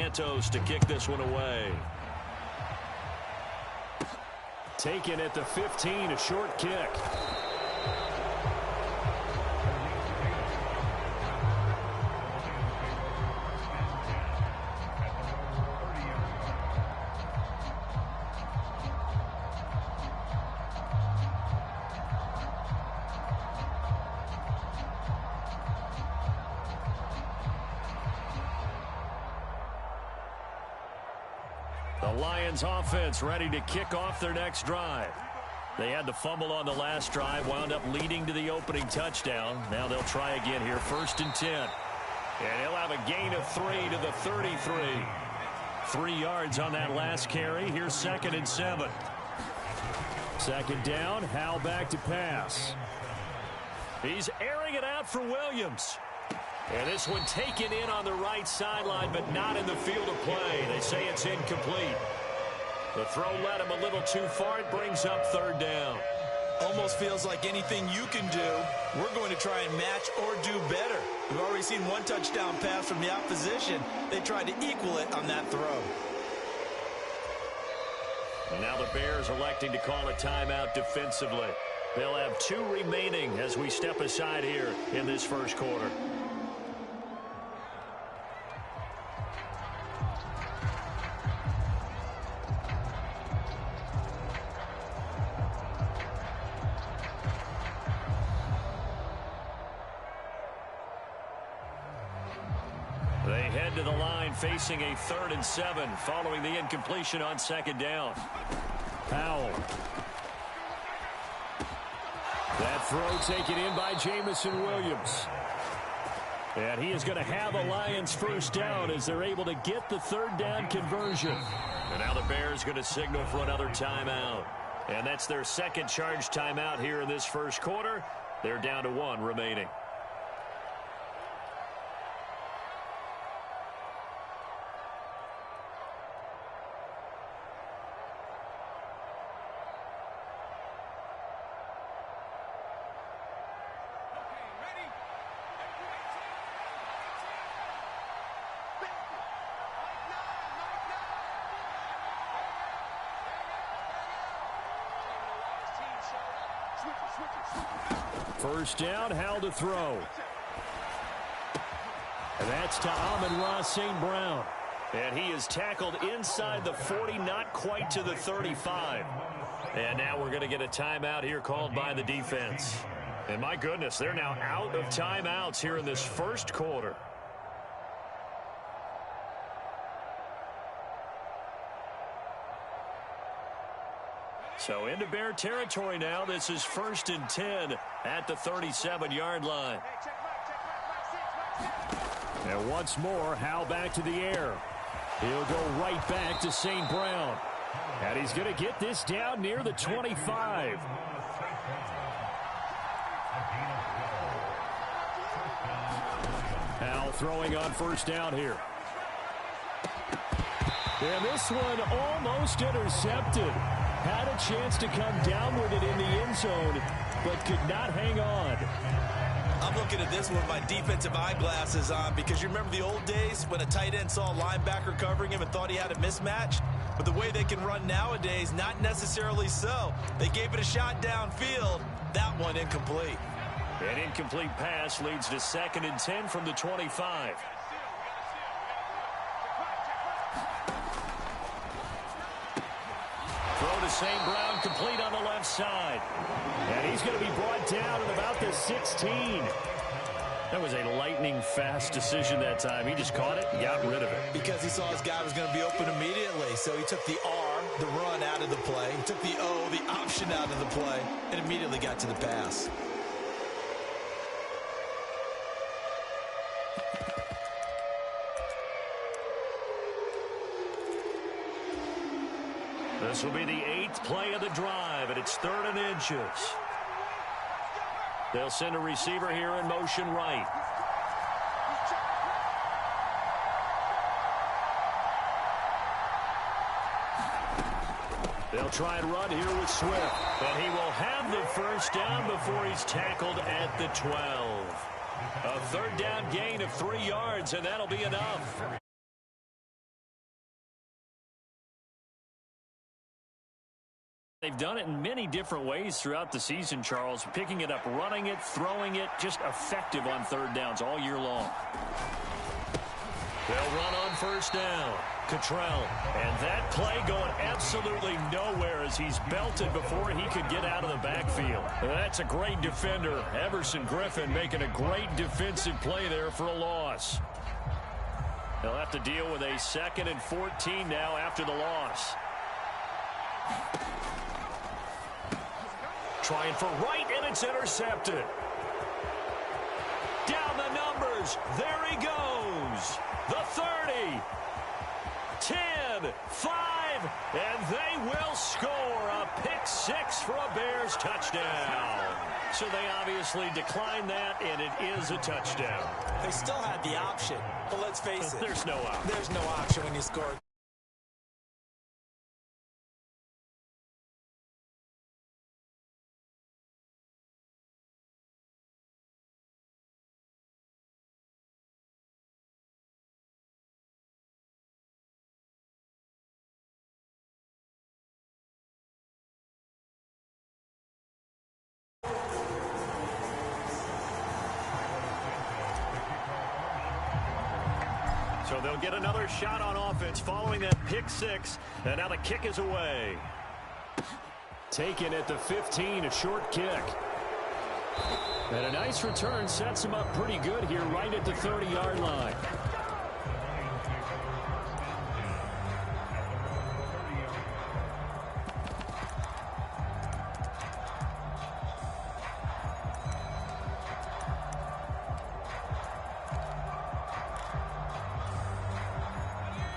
Santos to kick this one away. Taken at the 15, a short kick. The Lions offense ready to kick off their next drive. They had the fumble on the last drive, wound up leading to the opening touchdown. Now they'll try again here, 1st and 10. And he'll have a gain of 3 to the 33. 3 yards on that last carry. Here's 2nd and 7. 2nd down, Howell back to pass. He's airing it out for Williams. And this one taken in on the right sideline, but not in the field of play. They say it's incomplete. The throw led him a little too far. It brings up 3rd down. Almost feels like anything you can do, we're going to try and match or do better. We've already seen 1 touchdown pass from the opposition. They tried to equal it on that throw. And now the Bears electing to call a timeout defensively. They'll have 2 remaining as we step aside here in this first quarter. They head to the line facing a 3rd and 7 following the incompletion on 2nd down. Howell. That throw taken in by Jamison Williams. And he is going to have a Lions first down as they're able to get the 3rd down conversion. And now the Bears going to signal for another timeout. And that's their 2nd charge timeout here in this first quarter. They're down to 1 remaining. First down, Howell to throw. And that's to Amon-Ra St. Brown. And he is tackled inside the 40, not quite to the 35. And now we're going to get a timeout here called by the defense. And my goodness, they're now out of timeouts here in this first quarter. So into Bear territory now. This is 1st and 10 at the 37-yard line. And once more, Howell back to the air. He'll go right back to St. Brown. And he's going to get this down near the 25. Howell throwing on 1st down here. And this one almost intercepted. Had a chance to come down with it in the end zone, but could not hang on. I'm looking at this with my defensive eyeglasses on because you remember the old days when a tight end saw a linebacker covering him and thought he had a mismatch? But the way they can run nowadays, not necessarily so. They gave it a shot downfield. That one incomplete. An incomplete pass leads to 2nd and 10 from the 25. Throw to St. Brown, complete on the left side. And he's going to be brought down at about the 16. That was a lightning-fast decision that time. He just caught it and got rid of it. Because he saw his guy was going to be open immediately. So he took the R, the run, out of the play. He took the O, the option, out of the play, and immediately got to the pass. This will be the 8th play of the drive, and it's 3rd and inches. They'll send a receiver here in motion right. They'll try and run here with Swift, but he will have the first down before he's tackled at the 12. A 3rd down gain of 3 yards, and that'll be enough. They've done it in many different ways throughout the season, Charles. Picking it up, running it, throwing it, just effective on third downs all year long. They'll run on first down. Cottrell. And that play going absolutely nowhere as he's belted before he could get out of the backfield. That's a great defender. Everson Griffin making a great defensive play there for a loss. They'll have to deal with a 2nd and 14 now after the loss. Trying for right, and it's intercepted. Down the numbers. There he goes. The 30. 10, 5, and they will score a pick-6 for a Bears touchdown. So they obviously declined that, and it is a touchdown. They still had the option, but let's face it. There's no option. There's no option when you score. So they'll get another shot on offense following that pick-6, and now the kick is away. Taken at the 15, a short kick. And a nice return sets him up pretty good here right at the 30-yard line.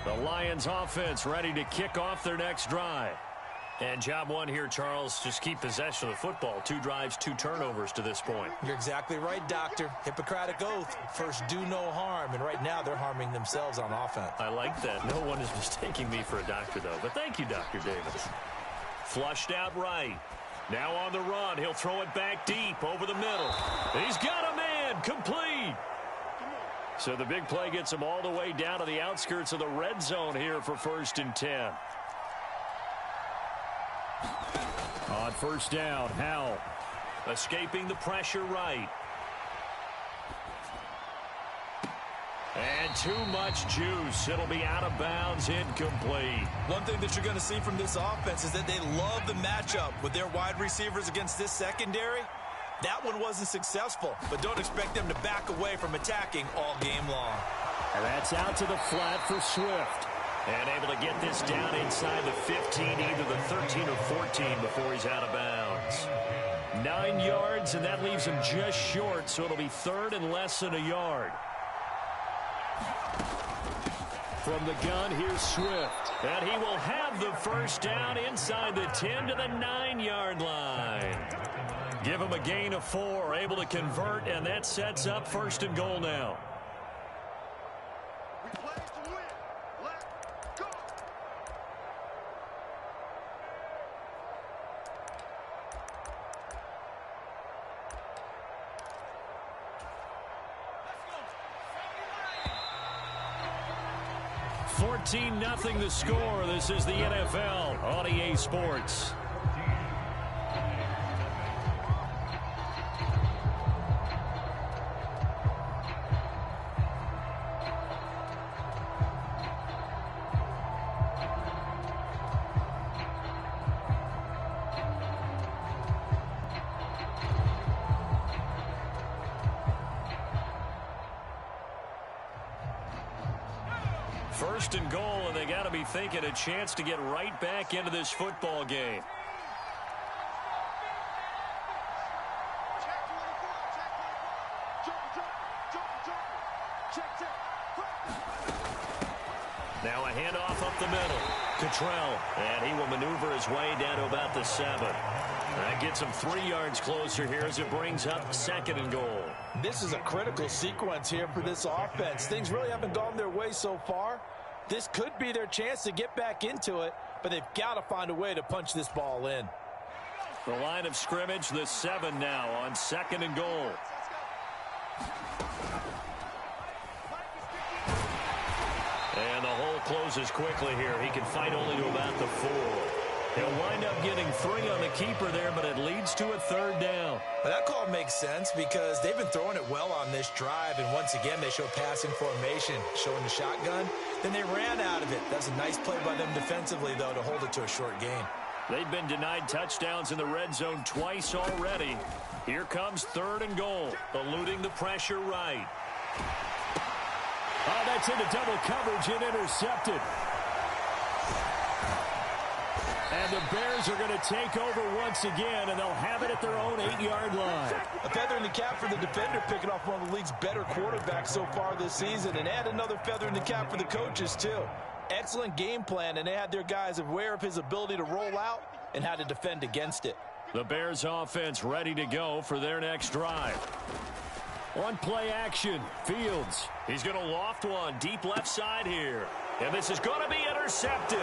The Lions offense ready to kick off their next drive. And job one here, Charles, just keep possession of the football. 2 drives, 2 turnovers to this point. You're exactly right, Doctor. Hippocratic oath. First, do no harm. And right now, they're harming themselves on offense. I like that. No one is mistaking me for a doctor, though. But thank you, Dr. Davis. Flushed out right. Now on the run. He'll throw it back deep over the middle. He's got a man. Complete. So the big play gets him all the way down to the outskirts of the red zone here for 1st and 10. On first down, Howell. Escaping the pressure right. And too much juice. It'll be out of bounds, incomplete. One thing that you're going to see from this offense is that they love the matchup with their wide receivers against this secondary. That one wasn't successful, but don't expect them to back away from attacking all game long. And that's out to the flat for Swift. And able to get this down inside the 15, either the 13 or 14 before he's out of bounds. 9 yards, and that leaves him just short, so it'll be 3rd and less than a yard. From the gun, here's Swift. And he will have the first down inside the 10 to the 9-yard line. Give him a gain of 4, able to convert, and that sets up 1st and goal now. We play to win. Let's go. Let's go. 14-0 the score. This is the NFL on EA Sports. First and goal, and they got to be thinking a chance to get right back into this football game. Now a handoff up the middle. Cottrell, and he will maneuver his way down to about the 7. That gets him 3 yards closer here as it brings up 2nd and goal. This is a critical sequence here for this offense. Things really haven't gone their way so far. This could be their chance to get back into it, but they've got to find a way to punch this ball in. The line of scrimmage, the 7 now on 2nd and goal. And the hole closes quickly here. He can fight only to about the 4. He'll wind up getting 3 on the keeper there, but it leads to a 3rd down. Well, that call makes sense because they've been throwing it well on this drive, and once again they show passing formation, showing the shotgun. Then they ran out of it. That's a nice play by them defensively, though, to hold it to a short gain. They've been denied touchdowns in the red zone twice already. Here comes 3rd and goal, eluding the pressure right. Oh, that's into double coverage and intercepted. And the Bears are going to take over once again, and they'll have it at their own 8-yard line. A feather in the cap for the defender, picking off one of the league's better quarterbacks so far this season, and add another feather in the cap for the coaches, too. Excellent game plan, and they had their guys aware of his ability to roll out and how to defend against it. The Bears offense ready to go for their next drive. On play action, Fields. He's going to loft one deep left side here. And this is going to be intercepted.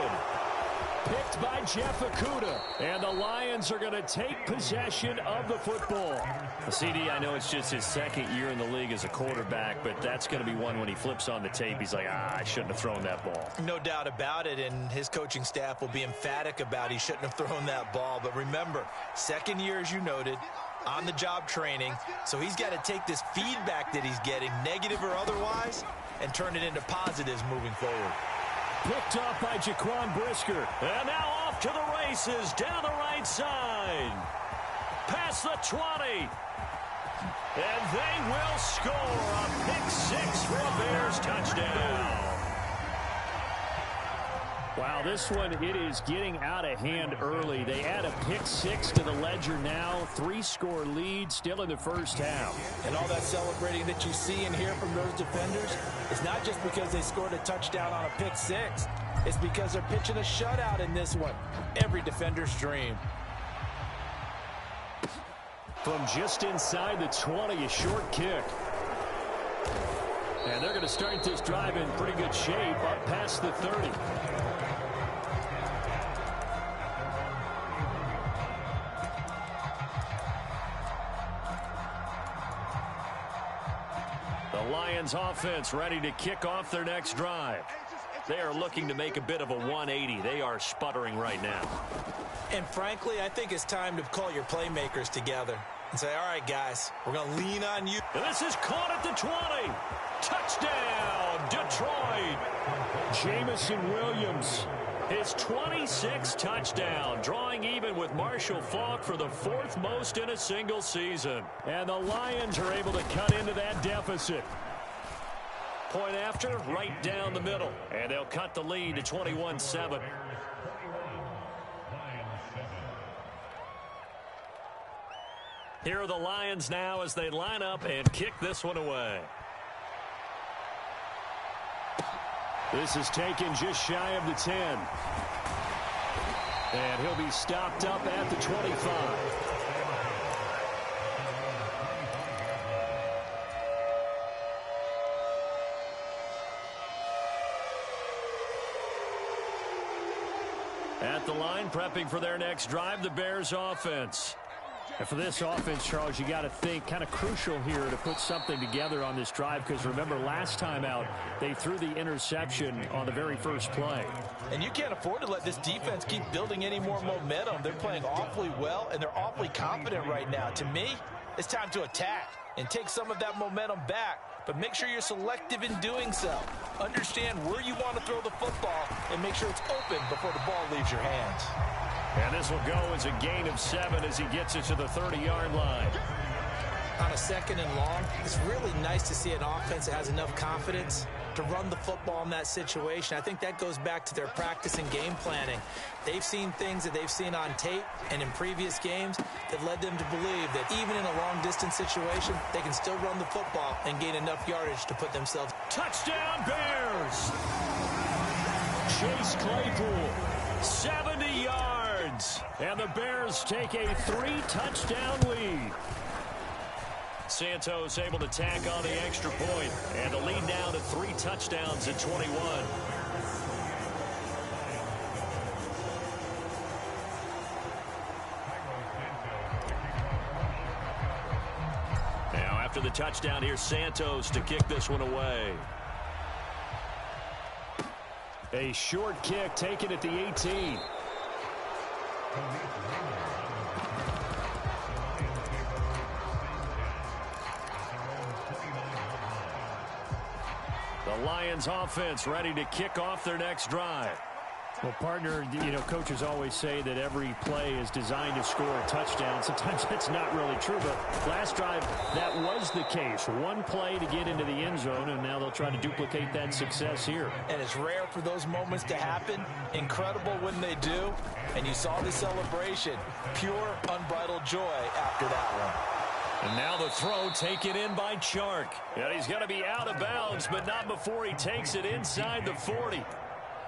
Picked by Jeff Okudah. And the Lions are going to take possession of the football. CD, I know it's just his 2nd year in the league as a quarterback, but that's going to be one when he flips on the tape. He's like, I shouldn't have thrown that ball. No doubt about it, and his coaching staff will be emphatic about he shouldn't have thrown that ball. But remember, 2nd year, as you noted, on-the-job training, so he's got to take this feedback that he's getting, negative or otherwise, and turn it into positives moving forward. Picked off by Jaquan Brisker. And now off to the races down the right side. Past the 20. And they will score a pick 6 for a Bears touchdown. Wow, this one, it is getting out of hand early. They add a pick 6 to the ledger now. 3-score lead still in the first half. And all that celebrating that you see and hear from those defenders is not just because they scored a touchdown on a pick 6. It's because they're pitching a shutout in this one. Every defender's dream. From just inside the 20, a short kick. And they're going to start this drive in pretty good shape up past the 30. The Lions offense ready to kick off their next drive. They are looking to make a bit of a 180. They are sputtering right now. And frankly, I think it's time to call your playmakers together and say, all right, guys, we're going to lean on you. And this is caught at the 20. Touchdown, Detroit. Jamison Williams, his 26th touchdown, drawing even with Marshall Faulk for the 4th most in a single season. And the Lions are able to cut into that deficit. Point after, right down the middle. And they'll cut the lead to 21-7. Here are the Lions now as they line up and kick this one away. This is taken just shy of the 10. And he'll be stopped up at the 25. At the line, prepping for their next drive, the Bears offense. And for this offense, Charles, you got to think kind of crucial here to put something together on this drive, because remember last time out, they threw the interception on the very first play. And you can't afford to let this defense keep building any more momentum. They're playing awfully well, and they're awfully confident right now. To me, it's time to attack and take some of that momentum back. But make sure you're selective in doing so. Understand where you want to throw the football and make sure it's open before the ball leaves your hands. And this will go as a gain of 7 as he gets it to the 30-yard line. On a 2nd and long, it's really nice to see an offense that has enough confidence to run the football in that situation. I think that goes back to their practice and game planning. They've seen things that they've seen on tape and in previous games that led them to believe that even in a long-distance situation, they can still run the football and gain enough yardage to put themselves. Touchdown, Bears! Chase Claypool, 70 yards. And the Bears take a 3-touchdown lead. Santos able to tack on the extra point, and the lead now to 3 touchdowns at 21. Now after the touchdown, here's Santos to kick this one away. A short kick taken at the 18. The Lions offense ready to kick off their next drive. Well, partner, coaches always say that every play is designed to score a touchdown. Sometimes that's not really true, but last drive, that was the case. One play to get into the end zone, and now they'll try to duplicate that success here. And it's rare for those moments to happen. Incredible when they do. And you saw the celebration. Pure, unbridled joy after that one. And now the throw taken in by Chark. And he's going to be out of bounds, but not before he takes it inside the 40.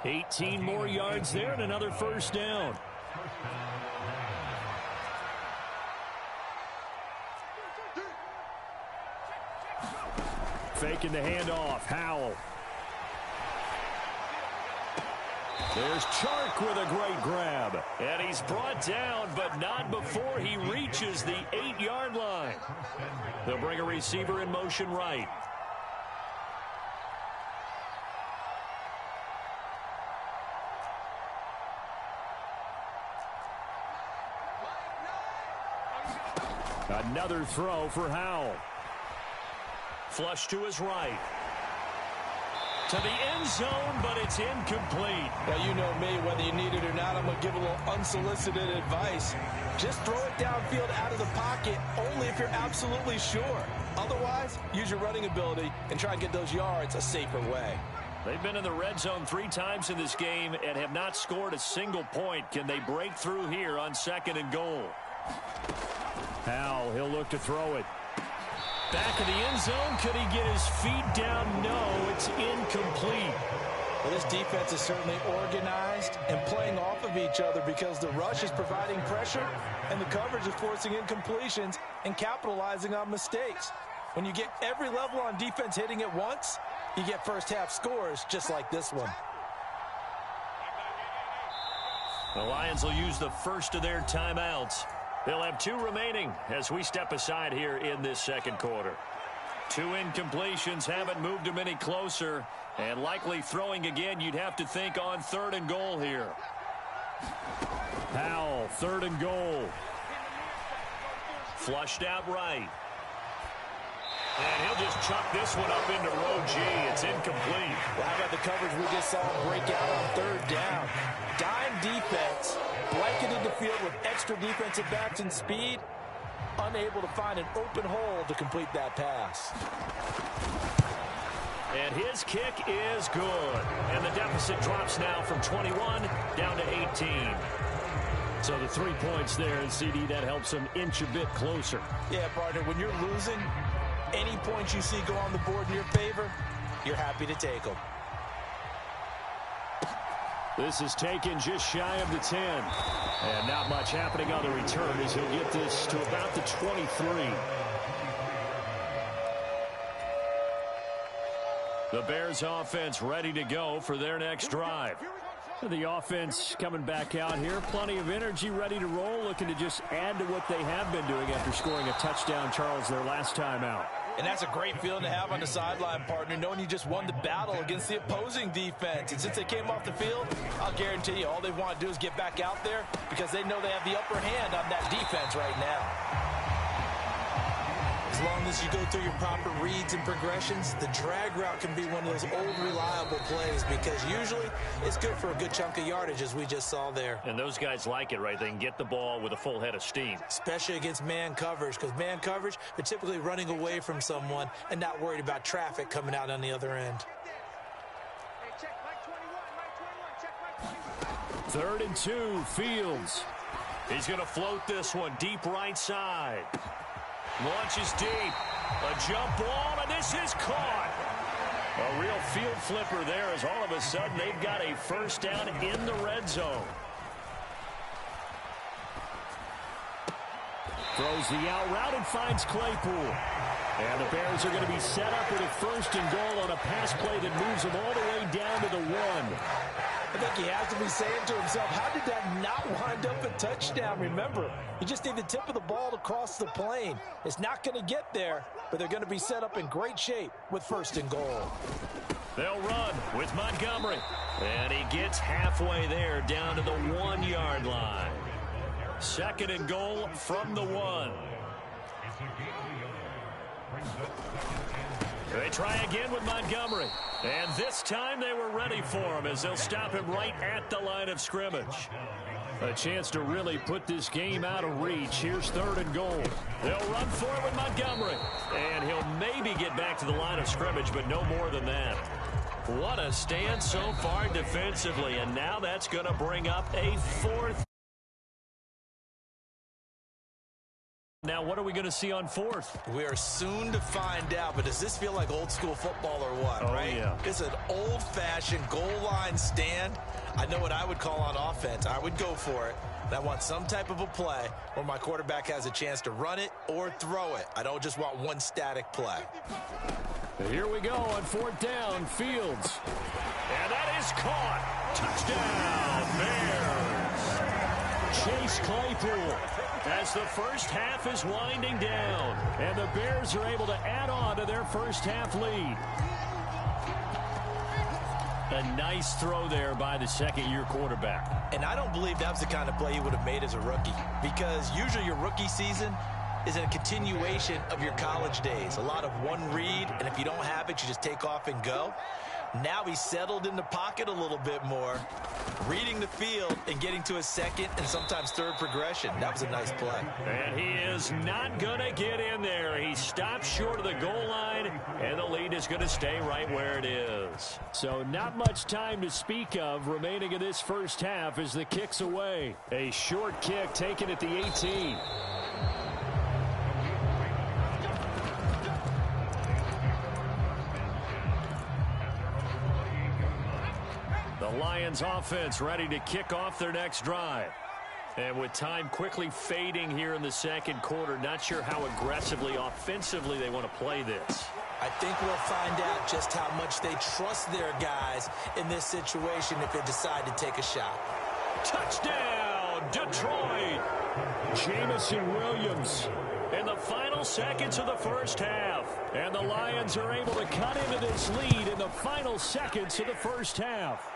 18 more yards there and another first down. Faking the handoff. Howell. There's Chark with a great grab. And he's brought down, but not before he reaches the 8-yard line. They'll bring a receiver in motion right. Another throw for Howell. Flush to his right. To the end zone, but it's incomplete. Now, you know me, whether you need it or not, I'm going to give a little unsolicited advice. Just throw it downfield out of the pocket, only if you're absolutely sure. Otherwise, use your running ability and try and get those yards a safer way. They've been in the red zone 3 times in this game and have not scored a single point. Can they break through here on 2nd and goal? Howell, he'll look to throw it. Back of the end zone. Could he get his feet down? No, it's incomplete. Well, this defense is certainly organized and playing off of each other because the rush is providing pressure and the coverage is forcing incompletions and capitalizing on mistakes. When you get every level on defense hitting at once, you get first-half scores just like this one. The Lions will use the first of their timeouts. They'll have 2 remaining as we step aside here in this second quarter. 2 incompletions haven't moved them any closer, and likely throwing again, you'd have to think on 3rd and goal here. Howell, 3rd and goal. Flushed out right. And he'll just chuck this one up into row G. It's incomplete. Well, how about the coverage we just saw break out on 3rd down? Dime defense, blanketed the field with extra defensive backs and speed, unable to find an open hole to complete that pass. And his kick is good. And the deficit drops now from 21 down to 18. So the 3 points there, and CD, that helps him inch a bit closer. Yeah, partner, when you're losing, any points you see go on the board in your favor, you're happy to take them. This is taken just shy of the 10. And not much happening on the return as he'll get this to about the 23. The Bears offense ready to go for their next drive. The offense coming back out here. Plenty of energy, ready to roll, looking to just add to what they have been doing after scoring a touchdown, Charles, their last time out. And that's a great feeling to have on the sideline, partner, knowing you just won the battle against the opposing defense. And since they came off the field, I'll guarantee you all they want to do is get back out there because they know they have the upper hand on that defense right now. As long as you go through your proper reads and progressions, the drag route can be one of those old reliable plays because usually it's good for a good chunk of yardage as we just saw there. And those guys like it, right? They can get the ball with a full head of steam. Especially against man coverage, because man coverage, they're typically running away from someone and not worried about traffic coming out on the other end. 3rd and 2, Fields. He's going to float this one deep right side. Launches deep. A jump ball, and this is caught. A real field flipper there as all of a sudden they've got a first down in the red zone. Throws the out route and finds Claypool. And the Bears are going to be set up with a 1st and goal on a pass play that moves them all the way down to the 1. I think he has to be saying to himself, how did that not wind up a touchdown? Remember, you just need the tip of the ball to cross the plane. It's not going to get there, but they're going to be set up in great shape with 1st and goal. They'll run with Montgomery. And he gets halfway there down to the 1-yard line. Second and goal from the 1. They try again with Montgomery. And this time they were ready for him as they'll stop him right at the line of scrimmage. A chance to really put this game out of reach. Here's third and goal. They'll run for it with Montgomery. And he'll maybe get back to the line of scrimmage, but no more than that. What a stand so far defensively. And now that's going to bring up a 4th. Now, what are we going to see on 4th? We are soon to find out, but does this feel like old school football or what, right? Yeah. It's an old-fashioned goal line stand. I know what I would call on offense. I would go for it. And I want some type of a play where my quarterback has a chance to run it or throw it. I don't just want one static play. Here we go on 4th down, Fields. And that is caught. Touchdown, Bears. Chase Claypool as the first half is winding down. And the Bears are able to add on to their first half lead. A nice throw there by the second-year quarterback. And I don't believe that was the kind of play he would have made as a rookie, because usually your rookie season is a continuation of your college days. A lot of one read, and if you don't have it, you just take off and go. Now he's settled in the pocket a little bit more, reading the field and getting to his second and sometimes third progression. That was a nice play. And he is not going to get in there. He stops short of the goal line, and the lead is going to stay right where it is. So not much time to speak of remaining in this first half as the kick's away. A short kick taken at the 18. The Lions offense ready to kick off their next drive. And with time quickly fading here in the second quarter, not sure how aggressively, offensively they want to play this. I think we'll find out just how much they trust their guys in this situation if they decide to take a shot. Touchdown, Detroit! Jamison Williams in the final seconds of the first half. And the Lions are able to cut into this lead in the final seconds of the first half.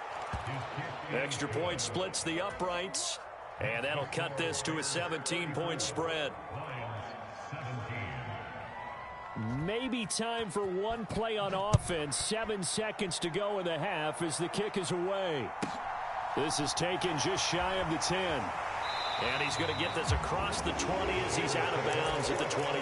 Extra point splits the uprights, and that'll cut this to a 17-point spread. Maybe time for one play on offense. 7 seconds to go in the half as the kick is away. This is taken just shy of the 10. And he's going to get this across the 20 as he's out of bounds at the 23.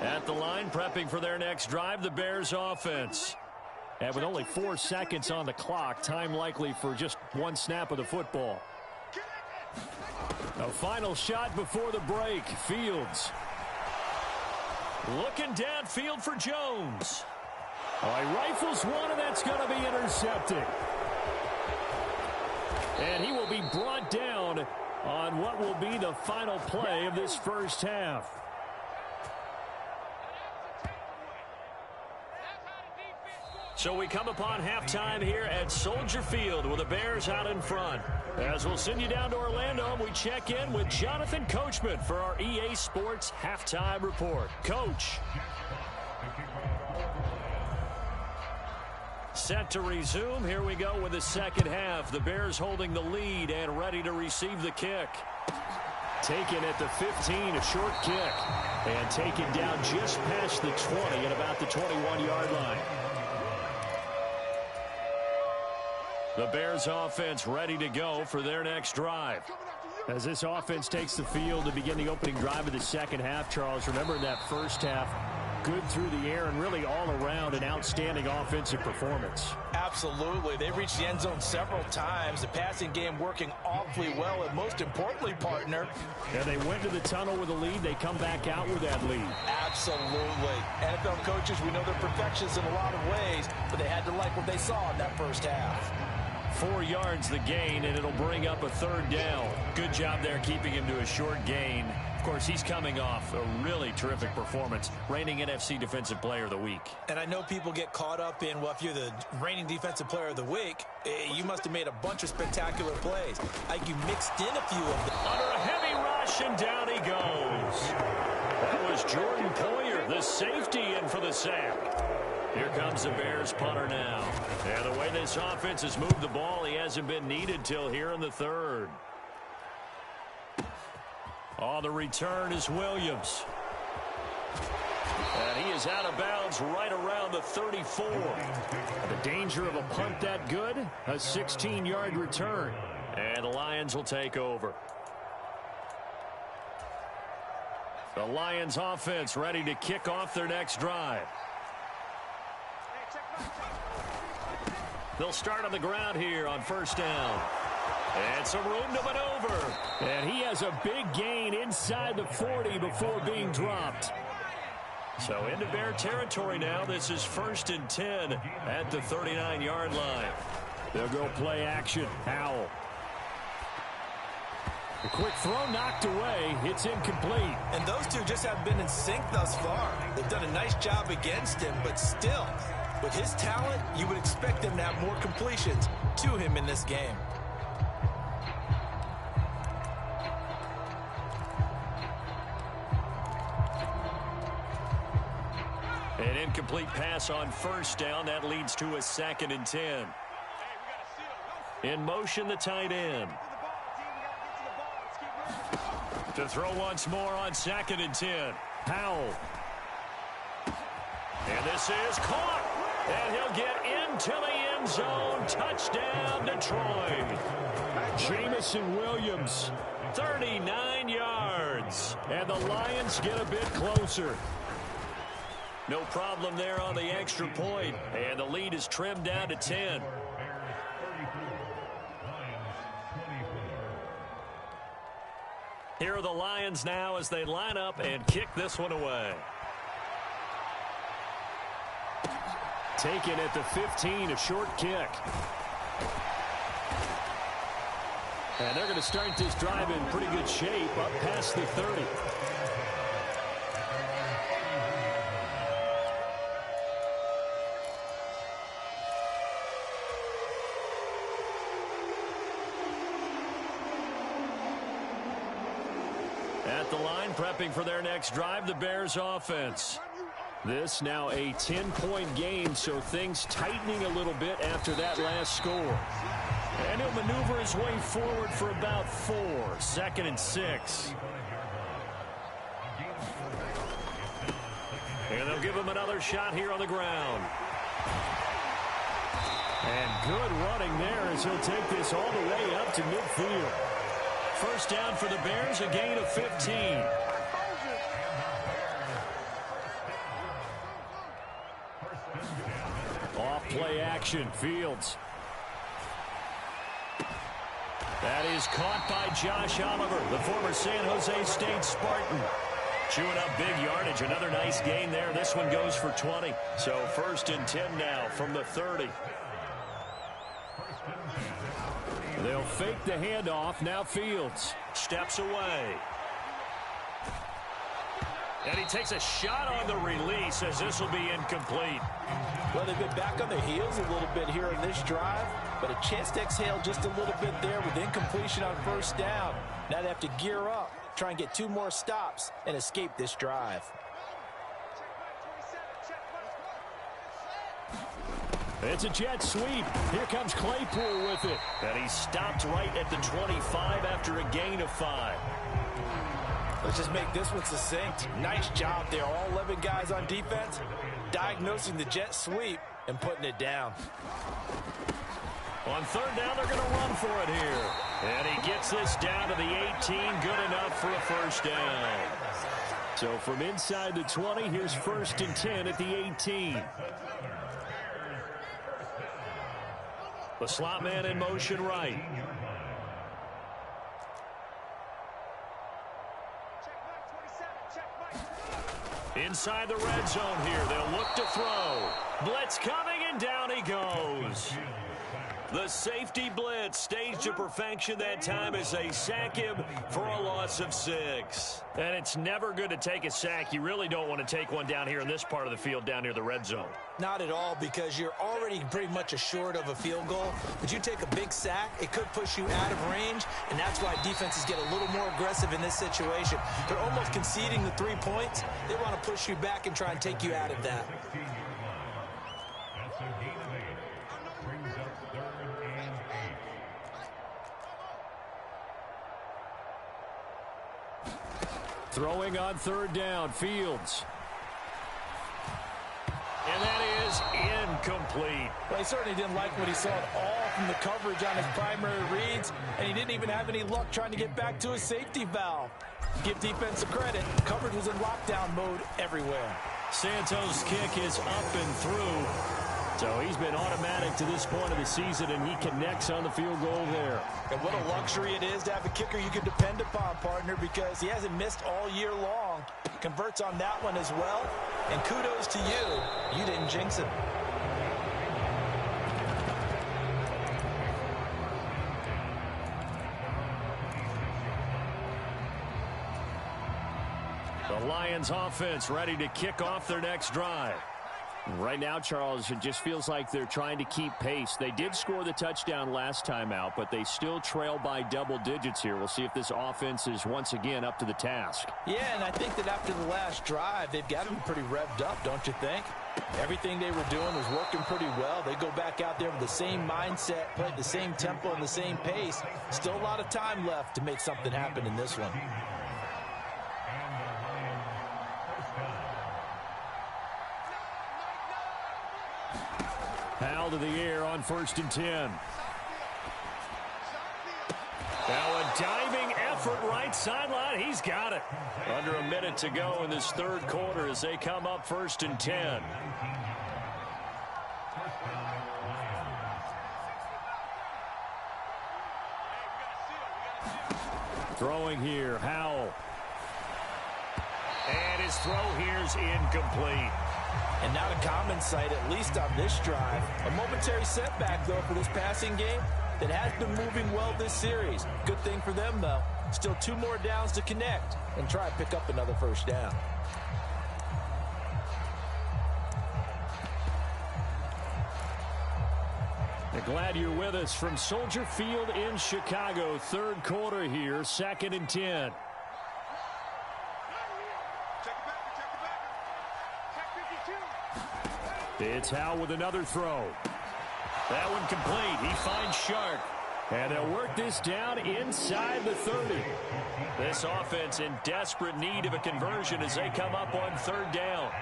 At the line, prepping for their next drive, the Bears offense. And with only 4 seconds on the clock, time likely for just one snap of the football. A final shot before the break. Fields. Looking downfield for Jones. He rifles one, and that's going to be intercepted. And he will be brought down on what will be the final play of this first half. So we come upon halftime here at Soldier Field with the Bears out in front. As we'll send you down to Orlando, we check in with Jonathan Coachman for our EA Sports Halftime Report. Coach. Set to resume. Here we go with the second half. The Bears holding the lead and ready to receive the kick. Taken at the 15, a short kick. And taken down just past the 20 at about the 21-yard line. The Bears offense ready to go for their next drive. As this offense takes the field to begin the opening drive of the second half, Charles, remember in that first half, good through the air and really all around an outstanding offensive performance. Absolutely. They reached the end zone several times. The passing game working awfully well, and most importantly, partner. Yeah, they went to the tunnel with a lead. They come back out with that lead. Absolutely. NFL coaches, we know they're perfectionists in a lot of ways, but they had to like what they saw in that first half. 4 yards the gain, and it'll bring up a 3rd down. Good job there keeping him to a short gain. Of course, he's coming off a really terrific performance, reigning NFC Defensive Player of the Week. And I know people get caught up in, well, if you're the reigning Defensive Player of the Week, you must have made a bunch of spectacular plays. Like you mixed in a few of them. Under a heavy rush, and down he goes. That was Jordan Poyer, the safety, in for the sack. Here comes the Bears punter now. And the way this offense has moved the ball, he hasn't been needed till here in the 3rd. On the return is Williams. And he is out of bounds right around the 34. The danger of a punt that good? A 16-yard return. And the Lions will take over. The Lions offense ready to kick off their next drive. They'll start on the ground here on 1st down. And some room to maneuver. And he has a big gain inside the 40 before being dropped. So into Bear territory now. This is 1st and 10 at the 39-yard line. They'll go play action. Howell. A quick throw knocked away. It's incomplete. And those two just haven't been in sync thus far. They've done a nice job against him, but still, with his talent, you would expect him to have more completions to him in this game. An incomplete pass on 1st down. That leads to a 2nd and 10. In motion, the tight end. To throw once more on 2nd and 10. Powell. And this is caught. And he'll get into the end zone. Touchdown, Detroit. Jamison Williams. 39 yards. And the Lions get a bit closer. No problem there on the extra point. And the lead is trimmed down to 10. Here are the Lions now as they line up and kick this one away. Taken at the 15, a short kick. And they're going to start this drive in pretty good shape up past the 30. At the line, prepping for their next drive, the Bears offense. This now a 10-point game, so things tightening a little bit after that last score. And he'll maneuver his way forward for about 4. 2nd and 6. And they'll give him another shot here on the ground. And good running there as he'll take this all the way up to midfield. 1st down for the Bears, a gain of 15. Off play action, Fields. That is caught by Josh Oliver, the former San Jose State Spartan. Chewing up big yardage. Another nice gain there. This one goes for 20. So 1st and 10 now from the 30. They'll fake the handoff. Now Fields steps away. And he takes a shot on the release as this will be incomplete. Well, they've been back on their heels a little bit here in this drive, but a chance to exhale just a little bit there with incompletion on 1st down. Now they have to gear up, try and get 2 more stops, and escape this drive. It's a jet sweep. Here comes Claypool with it. And he stopped right at the 25 after a gain of 5. Let's just make this one succinct. Nice job there. All 11 guys on defense diagnosing the jet sweep and putting it down. On 3rd down, they're going to run for it here. And he gets this down to the 18. Good enough for a 1st down. So from inside the 20, here's 1st and 10 at the 18. The slot man in motion right. Inside the red zone here. They'll look to throw. Blitz coming, and down he goes. The safety blitz staged to perfection that time as they sack him for a loss of 6. And it's never good to take a sack. You really don't want to take one down here in this part of the field down near the red zone. Not at all, because you're already pretty much assured of a field goal. But you take a big sack, it could push you out of range, and that's why defenses get a little more aggressive in this situation. They're almost conceding the 3 points. They want to push you back and try and take you out of that. Throwing on third down, Fields. And that is incomplete. Well, he certainly didn't like what he saw at all from the coverage on his primary reads, and he didn't even have any luck trying to get back to his safety valve. Give defense a credit. Coverage was in lockdown mode everywhere. Santos' kick is up and through. So he's been automatic to this point of the season, and he connects on the field goal there. And what a luxury it is to have a kicker you can depend upon, partner, because he hasn't missed all year long. Converts on that one as well. And kudos to you. You didn't jinx it. The Lions offense ready to kick off their next drive. Right now, Charles, it just feels like they're trying to keep pace. They did score the touchdown last time out, but they still trail by double digits here. We'll see if this offense is once again up to the task. Yeah, and I think that after the last drive, they've got to be pretty revved up, don't you think? Everything they were doing was working pretty well. They go back out there with the same mindset, played the same tempo and the same pace. Still a lot of time left to make something happen in this one. Howell to the air on 1st and 10. Now a diving effort right sideline. He's got it. Under a minute to go in this third quarter as they come up 1st and 10. Throwing here, Howell. And his throw here's incomplete. And not a common sight, at least on this drive. A momentary setback, though, for this passing game that has been moving well this series. Good thing for them, though. Still 2 more downs to connect and try and pick up another first down. Glad you're with us from Soldier Field in Chicago. Third quarter here, 2nd and 10. It's Howell with another throw. That one complete. He finds Shark. And they'll work this down inside the 30. This offense in desperate need of a conversion as they come up on 3rd down.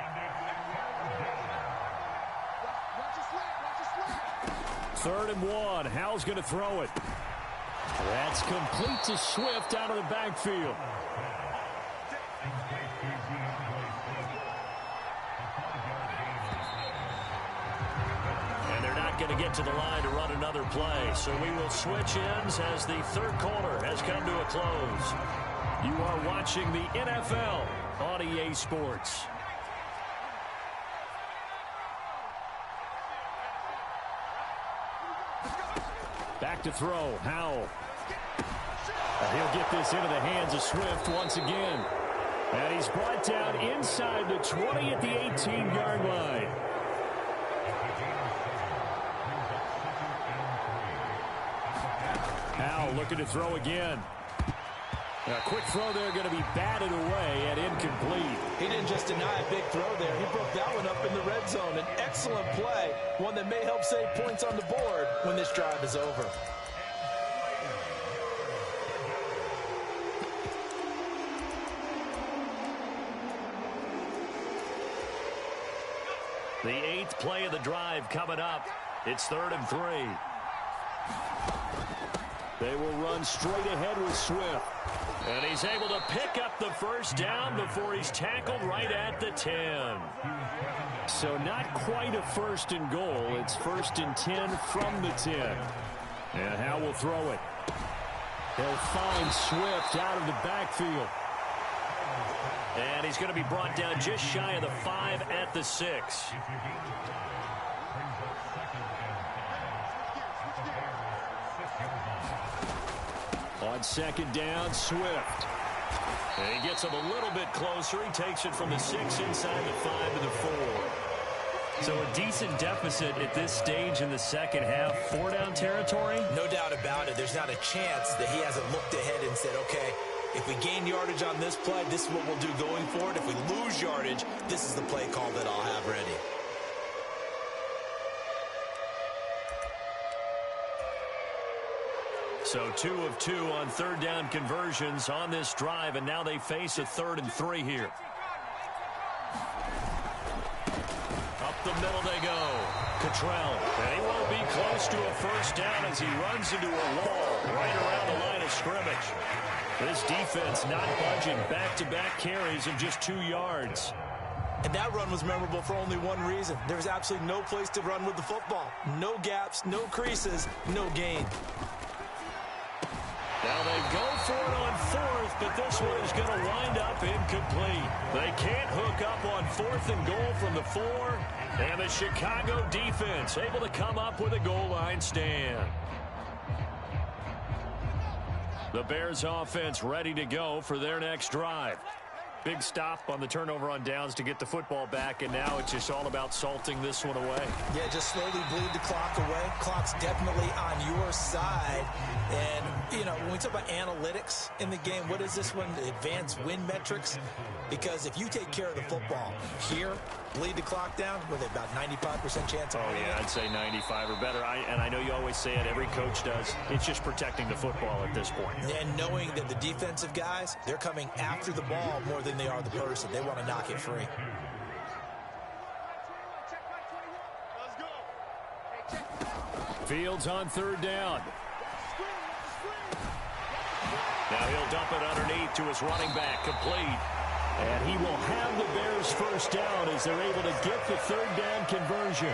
Third and 1. Howell's going to throw it. That's complete to Swift out of the backfield. Going to get to the line to run another play. So we will switch ends as the third quarter has come to a close. You are watching the NFL on EA Sports. Back to throw, Howell. He'll get this into the hands of Swift once again. And he's brought down inside the 20 at the 18-yard line. Howell looking to throw again. A quick throw there going to be batted away and incomplete. He didn't just deny a big throw there. He broke that one up in the red zone. An excellent play, one that may help save points on the board when this drive is over. The 8th play of the drive coming up. It's 3rd and 3. They will run straight ahead with Swift. And he's able to pick up the first down before he's tackled right at the 10. So not quite a 1st and goal. It's 1st and 10 from the 10. And Howell will throw it. He'll find Swift out of the backfield. And he's going to be brought down just shy of the 5 at the 6. On second down, Swift. And he gets him a little bit closer. He takes it from the 6 inside the 5 to the 4. So a decent deficit at this stage in the second half. 4-down territory? No doubt about it. There's not a chance that he hasn't looked ahead and said, okay, if we gain yardage on this play, this is what we'll do going forward. If we lose yardage, this is the play call that I'll have ready. So 2 of 2 on third down conversions on this drive, and now they face a 3rd and 3 here. Up the middle they go. Cottrell, and he won't be close to a first down as he runs into a wall right around the line of scrimmage. This defense not budging. Back-to-back carries of just 2 yards. And that run was memorable for only one reason. There was absolutely no place to run with the football. No gaps, no creases, no gain. Now they go for it on 4th, but this one is going to wind up incomplete. They can't hook up on 4th and goal from the 4, and the Chicago defense able to come up with a goal line stand. The Bears offense ready to go for their next drive. Big stop on the turnover on downs to get the football back, and now it's just all about salting this one away. Yeah, just slowly bleed the clock away. Clock's definitely on your side. And, you know, when we talk about analytics in the game, what is this one? Advanced win metrics? Because if you take care of the football here, bleed the clock down, with about 95% chance of winning. I'd say 95 or better. And I know you always say it, every coach does. It's just protecting the football at this point. And knowing that the defensive guys, they're coming after the ball more than they are the person. They want to knock it free. Fields on third down. Now he'll dump it underneath to his running back, complete. And he will have the Bears first down as they're able to get the third down conversion.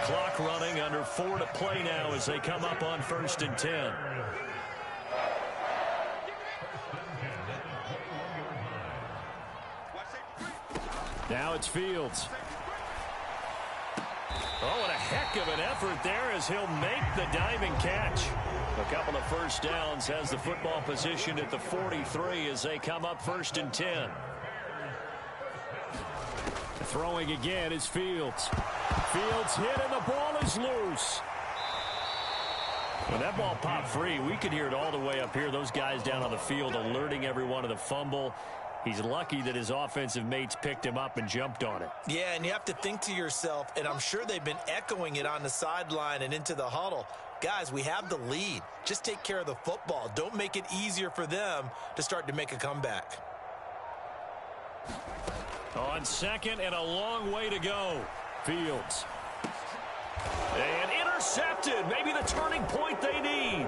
Clock running, under 4 to play now as they come up on 1st and 10. Now it's Fields. Oh, and a heck of an effort there as he'll make the diving catch. A couple of first downs, has the football position at the 43 as they come up 1st and 10. Throwing again is Fields. Fields hit and the ball is loose. When that ball popped free, we could hear it all the way up here. Those guys down on the field alerting everyone of the fumble. He's lucky that his offensive mates picked him up and jumped on it. Yeah, and you have to think to yourself, and I'm sure they've been echoing it on the sideline and into the huddle. Guys, we have the lead. Just take care of the football. Don't make it easier for them to start to make a comeback. On second and a long way to go. Fields. And intercepted. Maybe the turning point they need.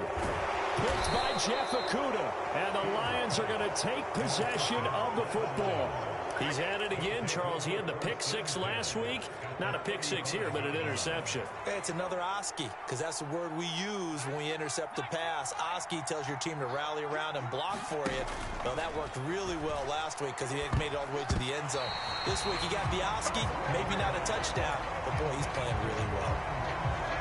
Picked by Jeff Okudah. And the Lions are going to take possession of the football. He's had it again, Charles. He had the pick 6 last week. Not a pick 6 here, but an interception. Hey, it's another Oski, because that's the word we use when we intercept the pass. Oski tells your team to rally around and block for you. Well, that worked really well last week because he made it all the way to the end zone. This week he got the Oski, maybe not a touchdown, but boy, he's playing really well.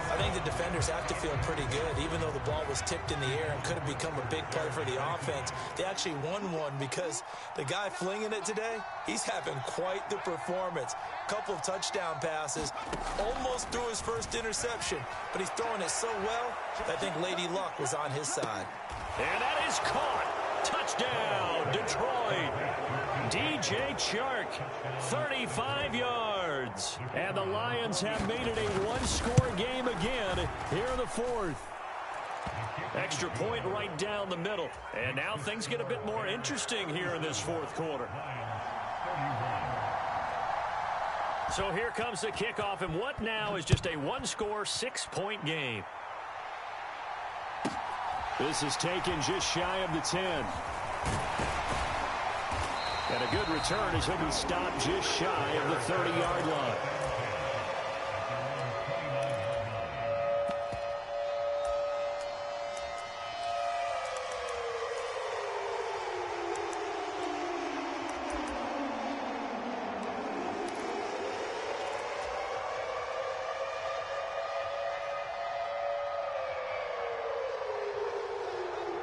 I think the defenders have to feel pretty good. Even though the ball was tipped in the air and could have become a big play for the offense, they actually won one because the guy flinging it today, he's having quite the performance. Couple of touchdown passes, almost threw his first interception, but he's throwing it so well, I think Lady Luck was on his side. And that is caught. Touchdown, Detroit. DJ Chark, 35 yards. And the Lions have made it a one-score game again here in the 4th. Extra point right down the middle. And now things get a bit more interesting here in this 4th quarter. So here comes the kickoff, and what now is just a one-score, 6-point game. This is taken just shy of the 10. And a good return as he'll be stopped just shy of the 30-yard line.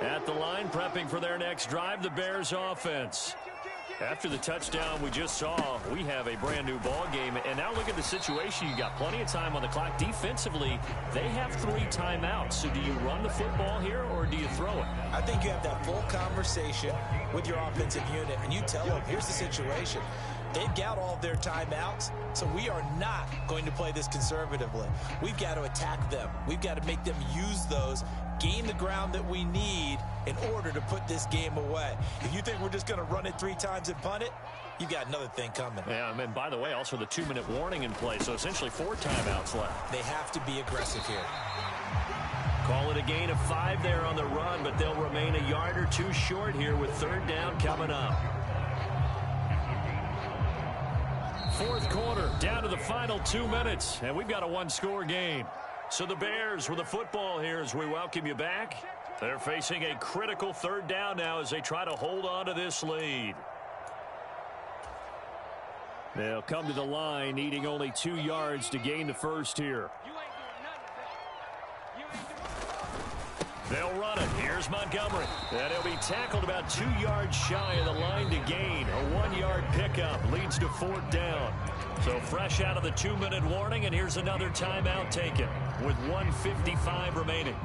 At the line, prepping for their next drive, the Bears offense. After the touchdown we just saw, we have a brand new ball game. And now look at the situation. You got plenty of time on the clock. Defensively, they have 3 timeouts. So do you run the football here or do you throw it? I think you have that full conversation with your offensive unit, and you tell them, here's the situation. They've got all of their timeouts, so we are not going to play this conservatively. We've got to attack them. We've got to make them use those, gain the ground that we need in order to put this game away. If you think we're just going to run it 3 times and punt it, you got another thing coming. Yeah, and by the way, also the 2-minute warning in play, so essentially 4 timeouts left. They have to be aggressive here. Call it a gain of 5 there on the run, but they'll remain a yard or 2 short here with 3rd down coming up. 4th quarter, down to the final 2 minutes, and we've got a 1-score game. So the Bears with the football here as we welcome you back. They're facing a critical 3rd down now as they try to hold on to this lead. They'll come to the line, needing only 2 yards to gain the first here. They'll run it. Here's Montgomery. And he'll be tackled about 2 yards shy of the line to gain. A 1-yard pickup leads to 4th down. So fresh out of the 2-minute warning, and here's another timeout taken with 1:55 remaining.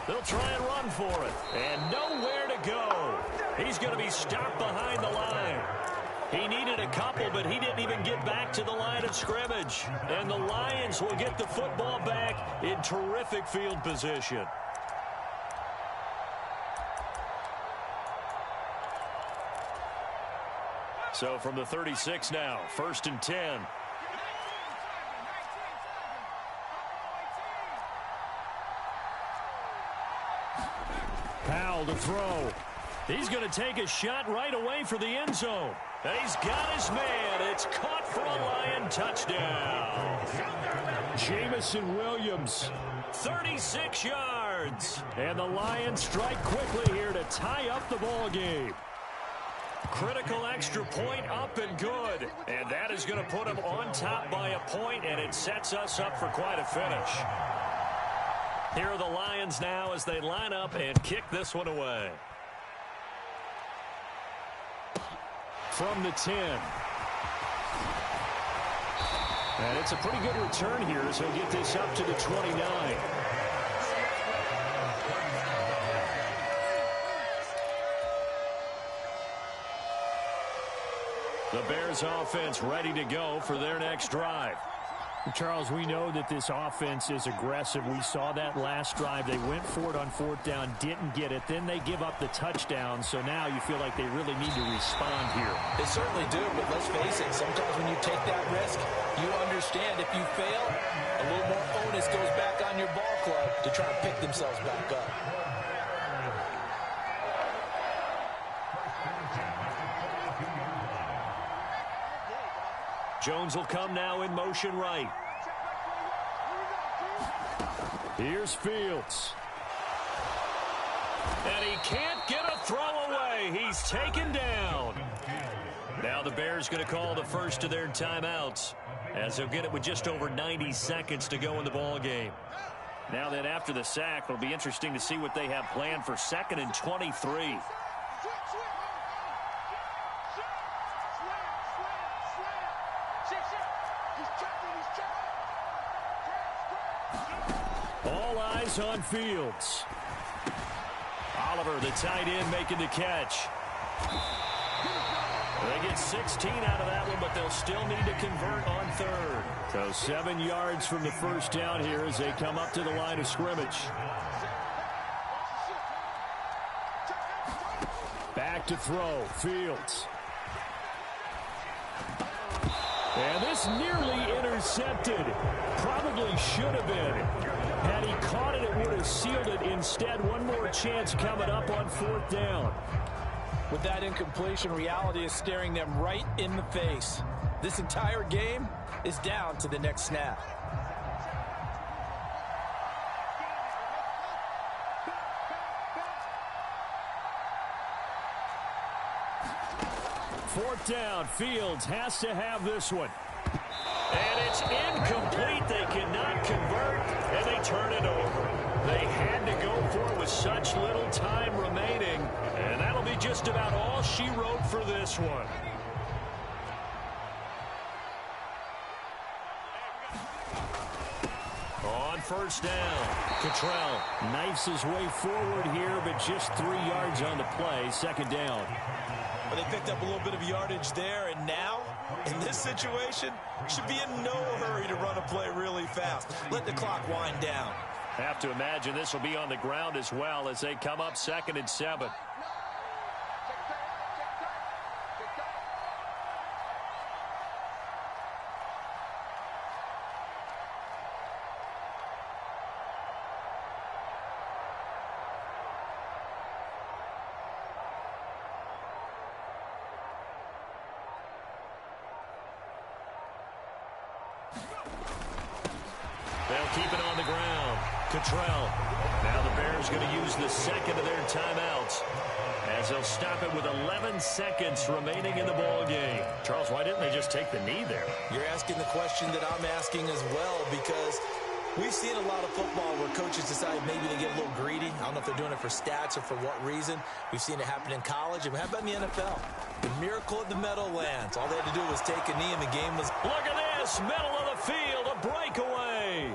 They'll try and run for it. And nowhere to go. He's going to be stopped behind the line. He needed a couple, but he didn't even get back to the line of scrimmage. And the Lions will get the football back in terrific field position. So from the 36 now, 1st and 10. Powell to throw. He's going to take a shot right away for the end zone. And he's got his man. It's caught for a Lion touchdown. Jamison Williams, 36 yards. And the Lions strike quickly here to tie up the ball game. Critical extra point up and good. And that is going to put them on top by a point, and it sets us up for quite a finish. Here are the Lions now as they line up and kick this one away. From the 10. And it's a pretty good return here as he'll get this up to the 29. The Bears offense ready to go for their next drive. Charles, we know that this offense is aggressive. We saw that last drive. They went for it on 4th down, didn't get it. Then they give up the touchdown. So now you feel like they really need to respond here. They certainly do, but let's face it. Sometimes when you take that risk, you understand if you fail, a little more onus goes back on your ball club to try and pick themselves back up. Jones will come now in motion right. Here's Fields. And he can't get a throw away. He's taken down. Now the Bears going to call the first of their timeouts as they'll get it with just over 90 seconds to go in the ball game. Now that after the sack, it'll be interesting to see what they have planned for 2nd and 23. All eyes on Fields. Oliver, the tight end, making the catch. They get 16 out of that one, but they'll still need to convert on 3rd. So 7 yards from the first down here as they come up to the line of scrimmage. Back to throw. Fields. And this nearly intercepted. Probably should have been. Had he caught it, it would have sealed it. Instead, one more chance coming up on 4th down. With that incompletion, reality is staring them right in the face. This entire game is down to the next snap. Fourth down, Fields has to have this one. And it's incomplete. They cannot convert, and they turn it over. They had to go for it with such little time remaining, and that'll be just about all she wrote for this one. On 1st down, Cottrell knifes his way forward here, but just 3 yards on the play. 2nd down. Well, they picked up a little bit of yardage there, and now, in this situation, should be in no hurry to run a play really fast. Let the clock wind down. Have to imagine this will be on the ground as well as they come up 2nd and 7. They'll keep it on the ground. Cottrell. Now the Bears going to use the 2nd of their timeouts as they'll stop it with 11 seconds remaining in the ball game. Charles, why didn't they just take the knee there? You're asking the question that I'm asking as well, because we've seen a lot of football where coaches decide maybe they get a little greedy. I don't know if they're doing it for stats or for what reason. We've seen it happen in college. And how about in the NFL? The miracle of the Meadowlands. All they had to do was take a knee and the game was... Look at this. Middle of the field. A breakaway.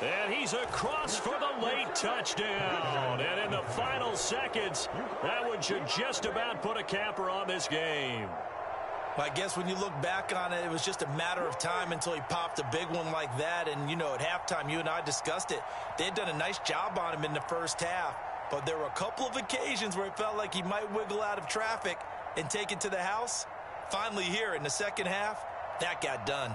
And he's across for the late touchdown. And in the final seconds, that one should just about put a capper on this game. I guess when you look back on it, it was just a matter of time until he popped a big one like that. And, you know, at halftime, you and I discussed it. They had done a nice job on him in the first half. But there were a couple of occasions where it felt like he might wiggle out of traffic and take it to the house. Finally here in the second half, that got done.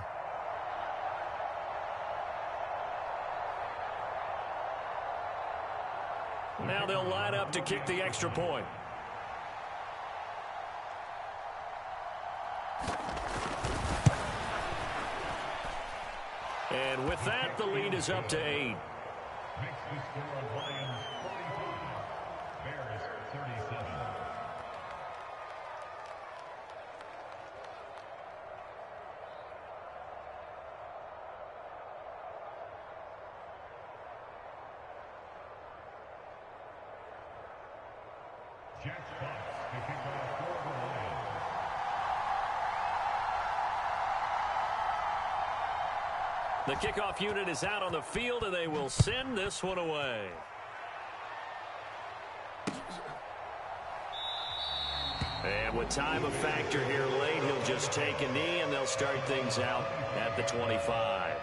Now they'll line up to kick the extra point. And with that, the lead is up to 8. Makes the score of Lions 45, Bears 37. Jack Fox, the kickoff for the Lions. The kickoff unit is out on the field, and they will send this one away. And with time a factor here late, he'll just take a knee, and they'll start things out at the 25.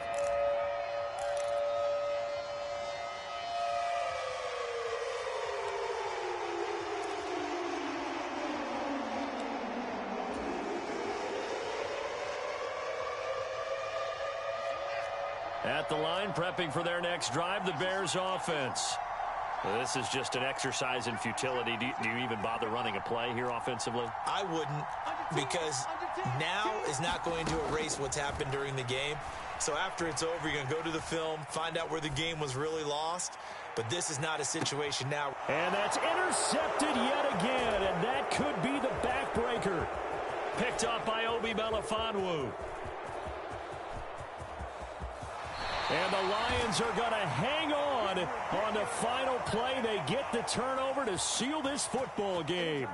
At the line, prepping for their next drive, the Bears offense. Well, this is just an exercise in futility. Do you even bother running a play here offensively? I wouldn't, because now is not going to erase what's happened during the game. So after it's over, you're going to go to the film, find out where the game was really lost. But this is not a situation now. And that's intercepted yet again, and that could be the backbreaker. Picked up by Obi Melifonwu. And the Lions are going to hang on the final play. They get the turnover to seal this football game.